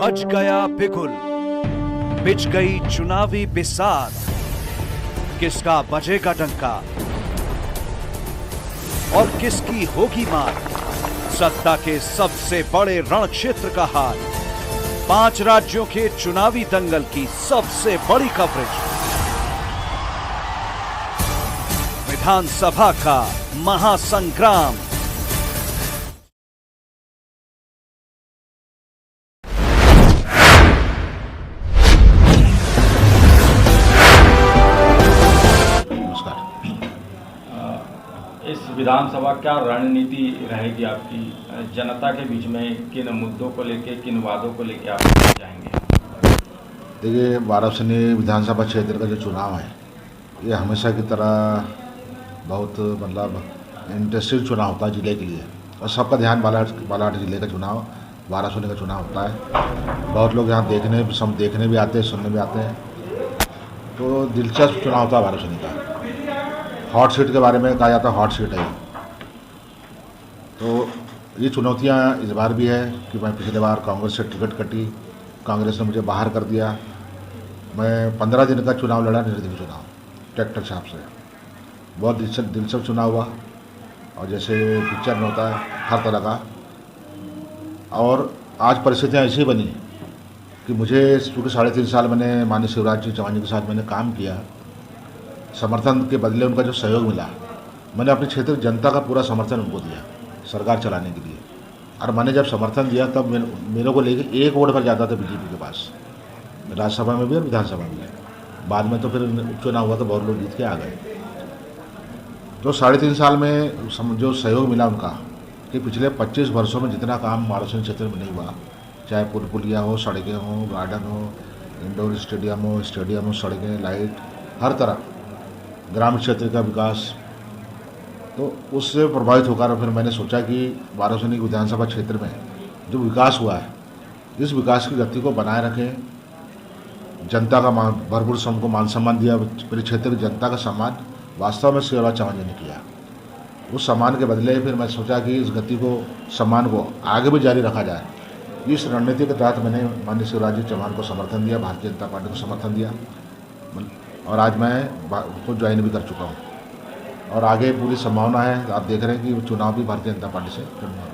बज गया बिगुल, बिछ गई चुनावी बिसात, किसका बजेगा डंका और किसकी होगी मार। सत्ता के सबसे बड़े रण क्षेत्र का हाल, 5 राज्यों के चुनावी दंगल की सबसे बड़ी कवरेज, विधानसभा का महासंग्राम। इस विधानसभा क्या रणनीति रहेगी आपकी? जनता के बीच में किन मुद्दों को लेके, किन वादों को लेके आप जाएंगे? देखिए, वाराणसी विधानसभा क्षेत्र का जो चुनाव है ये हमेशा की तरह बहुत इंटरेस्टिंग चुनाव होता है ज़िले के लिए, और सबका ध्यान बालाघाट ज़िले का चुनाव, वाराणसी का चुनाव होता है। बहुत लोग यहाँ देखने भी आते हैं, सुनने भी आते हैं। तो दिलचस्प चुनाव होता है वाराणसी का। हॉट सीट के बारे में कहा जाता है, हॉट सीट है। तो ये चुनौतियाँ इस बार भी है कि मैं पिछले बार कांग्रेस से टिकट कटी, कांग्रेस ने मुझे बाहर कर दिया। मैं 15 दिन का चुनाव लड़ा, निर्दलीय चुनाव, ट्रैक्टर छाप से। बहुत दिलचस्प चुनाव हुआ, और जैसे पिक्चर में होता है हर तरह का। और आज परिस्थितियाँ ऐसी बनी कि मुझे, क्योंकि 3.5 साल मैंने माननीय शिवराज सिंह चौहान जी के साथ मैंने काम किया, समर्थन के बदले उनका जो सहयोग मिला, मैंने अपने क्षेत्र की जनता का पूरा समर्थन उनको दिया सरकार चलाने के लिए। और मैंने जब समर्थन दिया तब मेरे को लेके 1 वोट पर जाता था बीजेपी के पास, राज्यसभा में भी और विधानसभा में भी। बाद में तो फिर उपचुनाव हुआ तो बहुत लोग जीत के आ गए। तो 3.5 साल में जो सहयोग मिला उनका, कि पिछले 25 वर्षों में जितना काम वाराणसी क्षेत्र में नहीं हुआ, चाहे पुल पुलिया हो, सड़कें हो, गार्डन हो, इंडोर स्टेडियम हो, सड़कें, लाइट, हर तरह ग्रामीण क्षेत्र का विकास। तो उससे प्रभावित होकर फिर मैंने सोचा कि वाराणसी विधानसभा क्षेत्र में जो विकास हुआ है, इस विकास की गति को बनाए रखें। जनता का भरपूर सबको मान सम्मान दिया। मेरे क्षेत्र की जनता का सम्मान वास्तव में शिवराज चौहान जी ने किया। उस सम्मान के बदले फिर मैं सोचा कि इस गति को, सम्मान को आगे भी जारी रखा जाए। इस रणनीति के तहत मैंने माननीय शिवराज जी चौहान को समर्थन दिया, भारतीय जनता पार्टी को समर्थन दिया, और आज मैं उसको ज्वाइन भी कर चुका हूँ। और आगे पूरी संभावना है, आप देख रहे हैं कि चुनाव भी भारतीय जनता पार्टी से लड़ूंगा।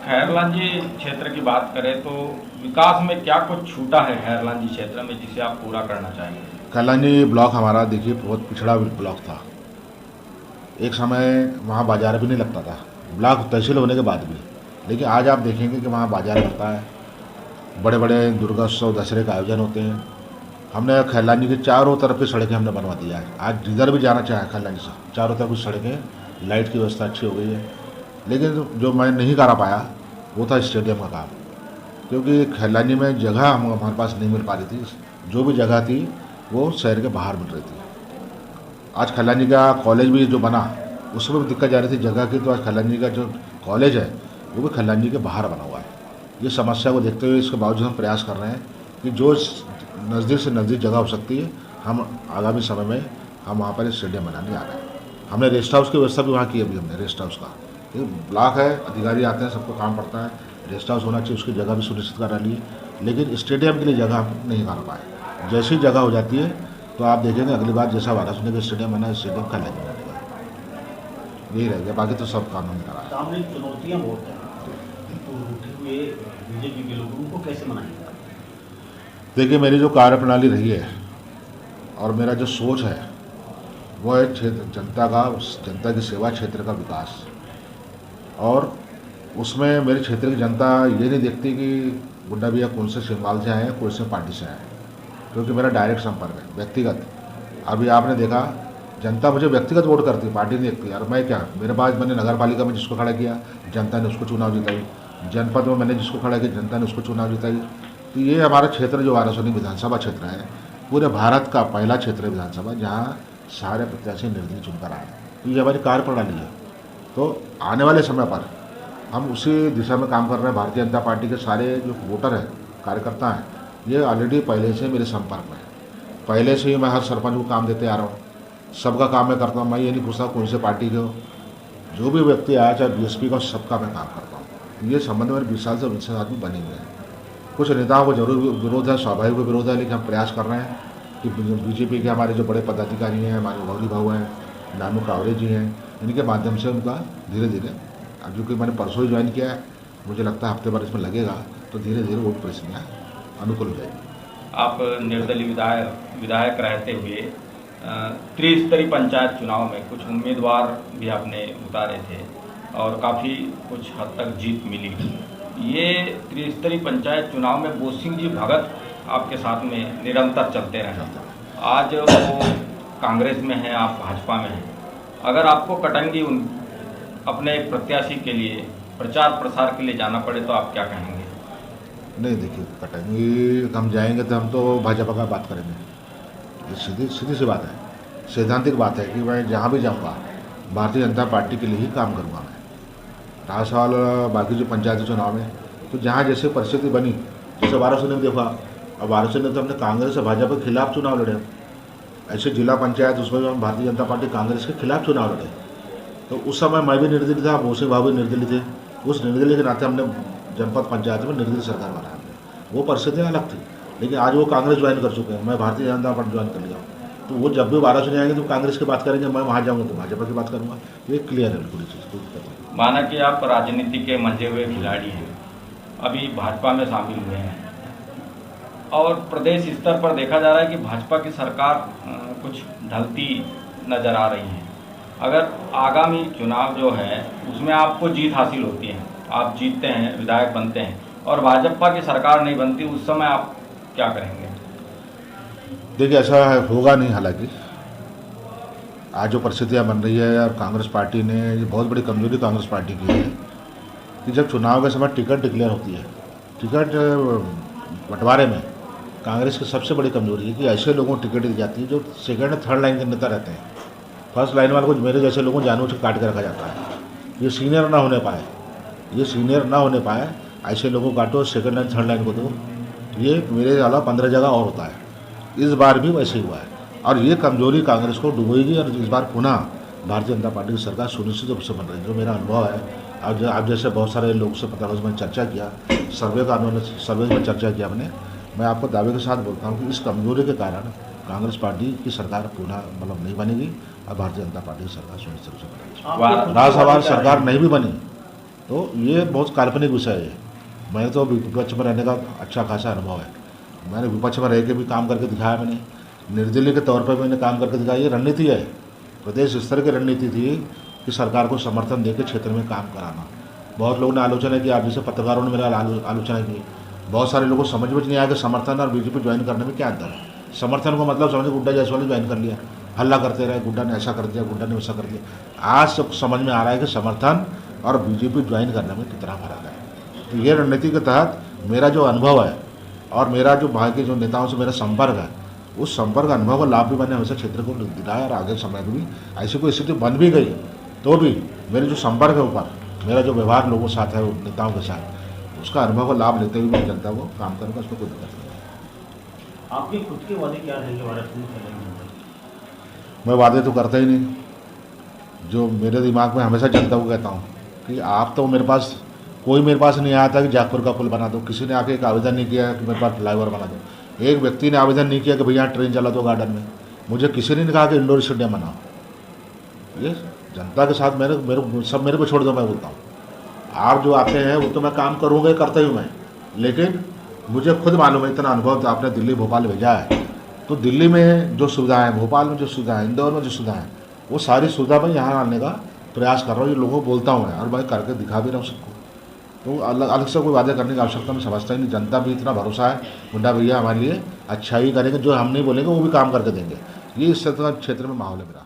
खैरलांजी क्षेत्र की बात करें तो विकास में क्या कुछ छूटा है खैरलांजी क्षेत्र में जिसे आप पूरा करना चाहेंगे? खैरलांजी ब्लॉक हमारा, देखिए, बहुत पिछड़ा ब्लॉक था। एक समय वहाँ बाजार भी नहीं लगता था, ब्लॉक तहसील होने के बाद भी। लेकिन आज आप देखेंगे कि वहाँ बाजार लगता है, बड़े बड़े दुर्गोत्सव, दशहरे का आयोजन होते हैं। हमने खैरलांजी की चारों तरफ की सड़कें हमने बनवा दिया है। आज जिधर भी जाना चाहे खैरलांजी से, चारों तरफ की सड़कें, लाइट की व्यवस्था अच्छी हो गई है। लेकिन जो मैं नहीं करा पाया वो था स्टेडियम का काम, क्योंकि खैरलांजी में जगह हमारे पास नहीं मिल पा रही थी। जो भी जगह थी वो शहर के बाहर मिल रही थी। आज खैरलांजी का कॉलेज भी जो बना, उसमें भी दिक्कत जा रही थी जगह की। तो आज खैरलांजी का जो कॉलेज है वो भी खैरलांजी के बाहर बना हुआ है। ये समस्या को देखते हुए इसके बावजूद हम प्रयास कर रहे हैं कि जो नज़दीक से नज़दीक जगह हो सकती है, हम आगामी समय में हम वहाँ पर स्टेडियम बनाने जा रहे हैं। हमने रेस्ट हाउस की व्यवस्था भी वहाँ की। अभी हमने रेस्ट हाउस का, ब्लॉक है, अधिकारी आते हैं, सबको काम पड़ता है, रेस्ट हाउस होना चाहिए, उसकी जगह भी सुनिश्चित करा ली। लेकिन स्टेडियम के लिए जगह हम नहीं कर पाए। जैसी जगह हो जाती है तो आप देखेंगे अगली बार जैसा वाराणसी का स्टेडियम बना, स्टेडियम खैरलांजी बनेगा, यही रहेगा। बाकी तो सब काम हमने करा है। सामने चुनौतियाँ बहुत हैं, तो उठे हुए बीजेपी के लोग उनको कैसे मनाएंगे? देखिए, मेरी जो कार्यप्रणाली रही है और मेरा जो सोच है वो है जनता की सेवा, क्षेत्र का विकास। और उसमें मेरे क्षेत्र की जनता ये नहीं देखती कि गुड्डा भैया कौन से सिंबाल से आए हैं, कौन से पार्टी से आए हैं, क्योंकि मेरा डायरेक्ट संपर्क है, व्यक्तिगत। अभी आपने देखा, जनता मुझे व्यक्तिगत वोट करती, पार्टी नहीं देखती। और मैं क्या, मेरे पास मैंने नगर पालिका में जिसको खड़ा किया, जनता ने उसको चुनाव जिताई। जनपद में मैंने जिसको खड़ा किया, जनता ने उसको चुनाव जिताई। तो ये हमारा क्षेत्र जो वाराणसी विधानसभा क्षेत्र है, पूरे भारत का पहला क्षेत्र है विधानसभा जहाँ सारे प्रत्याशी निर्दलीय चुनकर आए। तो ये हमारी कार्यप्रणाली है। तो आने वाले समय पर हम उसी दिशा में काम कर रहे हैं। भारतीय जनता पार्टी के सारे जो वोटर हैं, कार्यकर्ता हैं, ये ऑलरेडी पहले से मेरे संपर्क में है। पहले से ही मैं हर सरपंच को काम देते आ रहा हूँ, सबका काम मैं करता हूँ। मैं ये नहीं पूछता कौन से पार्टी के हो, जो भी व्यक्ति आया, चाहे बीएसपी का, सबका मैं काम करता हूँ। ये संबंध मेरे 20 साल से 19 साल में बने हुए हैं। कुछ नेताओं को जरूर विरोध है, स्वाभाविक विरोध है, लेकिन हम प्रयास कर रहे हैं कि बीजेपी के हमारे जो बड़े पदाधिकारी हैं, हमारे गौरी भाऊ हैं, नानू कावरे जी हैं, इनके माध्यम से उनका धीरे धीरे, अब जो कि मैंने परसों ही ज्वाइन किया है, मुझे लगता है हफ्ते भर इसमें लगेगा, तो धीरे धीरे वो प्रक्रिया अनुकूल हो जाएगी। आप निर्दलीय विधायक रहते हुए त्रिस्तरीय पंचायत चुनाव में कुछ उम्मीदवार भी आपने उतारे थे और काफ़ी कुछ हद तक जीत मिली। ये त्रिस्तरीय पंचायत चुनाव में बोस सिंह जी भगत आपके साथ में निरंतर चलते रहे। आज वो कांग्रेस में हैं, आप भाजपा में हैं। अगर आपको कटंगी अपने प्रत्याशी के लिए प्रचार प्रसार के लिए जाना पड़े तो आप क्या कहेंगे? नहीं, देखिए, कटंगी हम जाएंगे तो हम तो भाजपा का बात करेंगे। ये सीधी सी बात है, सैद्धांतिक बात है कि मैं जहाँ भी जाऊँगा भारतीय जनता पार्टी के लिए ही काम करूँगा। मैं रहा सवाल बाकी जो पंचायती चुनाव में, तो जहाँ जैसे परिस्थिति बनी, जैसे वाराणसी ने देखा, अब वाराणसी ने तो हमने कांग्रेस और भाजपा के खिलाफ चुनाव लड़े। ऐसे जिला पंचायत उसमें भी हम भारतीय जनता पार्टी कांग्रेस के खिलाफ चुनाव लड़े। तो उस समय मैं भी निर्दलीय था, बोस सिंह भाऊ भी निर्दलीय थे। उस निर्दलीय के नाते हमने जनपद पंचायत में निर्दलीय सरकार बनाया। वो परिस्थितियाँ अलग थी, लेकिन आज वो कांग्रेस ज्वाइन कर चुके हैं, मैं भारतीय जनता पार्टी ज्वाइन कर लिया। तो वो जब भी वाराणसी आएंगे तो कांग्रेस की बात करेंगे, मैं वहाँ जाऊँगा तो भाजपा की बात करूँगा। ये क्लियर है बिल्कुल चीज़, कोई दिक्कत नहीं। माना कि आप राजनीति के मंजे हुए खिलाड़ी हैं, अभी भाजपा में शामिल हुए हैं और प्रदेश स्तर पर देखा जा रहा है कि भाजपा की सरकार कुछ ढलती नजर आ रही है। अगर आगामी चुनाव जो है उसमें आपको जीत हासिल होती है, आप जीतते हैं, विधायक बनते हैं और भाजपा की सरकार नहीं बनती, उस समय आप क्या करेंगे? देखिए, ऐसा होगा नहीं। हालांकि आज जो परिस्थितियाँ बन रही है और कांग्रेस पार्टी ने, ये बहुत बड़ी कमजोरी कांग्रेस पार्टी की है कि जब चुनाव के समय टिकट डिक्लेयर होती है, टिकट बंटवारे में कांग्रेस की सबसे बड़ी कमजोरी है कि ऐसे लोगों को टिकट दी जाती है जो सेकंड थर्ड लाइन के नेता रहते हैं। फर्स्ट लाइन वाले को, मेरे जैसे लोगों को जानबूझ के काट के रखा जाता है। ये सीनियर ना होने पाए, ऐसे लोगों को काटो, सेकंड लाइन थर्ड लाइन को दो। ये मेरे अलावा 15 जगह और होता है। इस बार भी वैसे ही हुआ है और ये कमजोरी कांग्रेस को डुबोएगी और इस बार पुनः भारतीय जनता पार्टी की सरकार सुनिश्चित रूप से बन रही है। जो मेरा अनुभव है, अब जैसे बहुत सारे लोगों से पता मैंने चर्चा किया, सर्वे में चर्चा किया मैं आपको दावे के साथ बोलता हूँ कि इस कमजोरी के कारण कांग्रेस पार्टी की सरकार पुनः नहीं बनेगी और भारतीय जनता पार्टी की सरकार सुनिश्चित रूप से बनेगी। रहा सवाल सरकार नहीं भी बनी तो ये बहुत काल्पनिक विषय है। मैंने तो विपक्ष में रहने का अच्छा खासा अनुभव है। मैंने विपक्ष में रह के भी काम करके दिखाया, मैंने निर्दलीय के तौर पर मैंने काम करके दिखाया। ये रणनीति है, प्रदेश स्तर की रणनीति थी कि सरकार को समर्थन देकर क्षेत्र में काम कराना। बहुत लोगों ने आलोचना की, आप जैसे पत्रकारों ने मेरा आलोचना की। बहुत सारे लोगों को समझ में नहीं आया कि समर्थन और बीजेपी ज्वाइन करने में क्या अंतर है। समर्थन को मतलब समझे गुड्डा जायसवाल ने ज्वाइन कर लिया, हल्ला करते रहे, गुड्डा ने ऐसा कर दिया, गुड्डा ने वैसा कर दिया। आज सब समझ में आ रहा है कि समर्थन और बीजेपी ज्वाइन करने में कितना फर्क है। तो ये रणनीति के तहत मेरा जो अनुभव है और मेरा जो वहाँ के जो नेताओं से मेरा संपर्क है, उस संपर्क अनुभव का लाभ भी मैंने हमेशा क्षेत्र को दिलाया और आगे समय में भी ऐसी कोई स्थिति बन भी गई तो भी मेरे जो संपर्क है ऊपर, मेरा जो व्यवहार लोगों के साथ है, नेताओं के साथ, उसका अनुभव का लाभ लेते हुए मैं जनता को काम करूँगा, उसमें कोई दिक्कत नहीं। आपके खुद के वादे क्या रहेंगे वाराणसी में? मैं वादे तो करता ही नहीं। जो मेरे दिमाग में हमेशा जनता को कहता हूँ कि आप तो मेरे पास नहीं आया था कि जागपुर का पुल बना दो। किसी ने आके एक आवेदन नहीं किया कि मेरे पास फ्लाईओवर बना दो। एक व्यक्ति ने आवेदन नहीं किया कि भैया ट्रेन चला दो गार्डन में। मुझे किसी ने नहीं कहा कि इंडोर स्टेडियम बनाओ। ये जनता के साथ मेरे को छोड़ दो। मैं बोलता हूँ आप जो आते हैं वो तो मैं काम करूँगा, करता ही मैं, लेकिन मुझे खुद मालूम है, इतना अनुभव तो आपने दिल्ली भोपाल भेजा है, तो दिल्ली में जो सुविधाएँ, भोपाल में जो सुविधाएँ, इंदौर में जो सुविधाएँ, वो सारी सुविधा मैं यहाँ आने का प्रयास कर रहा हूँ। ये लोगों को बोलता हूँ मैं और मैं करके दिखा भी रहा हूँ सबको। तो अलग से कोई वादे करने की आवश्यकता मैं समझता ही नहीं। जनता भी इतना भरोसा है, मुंडा भैया हमारे लिए अच्छा ही करेंगे, जो हम नहीं बोलेंगे वो भी काम करके देंगे। ये इस क्षेत्र में माहौल है मेरा।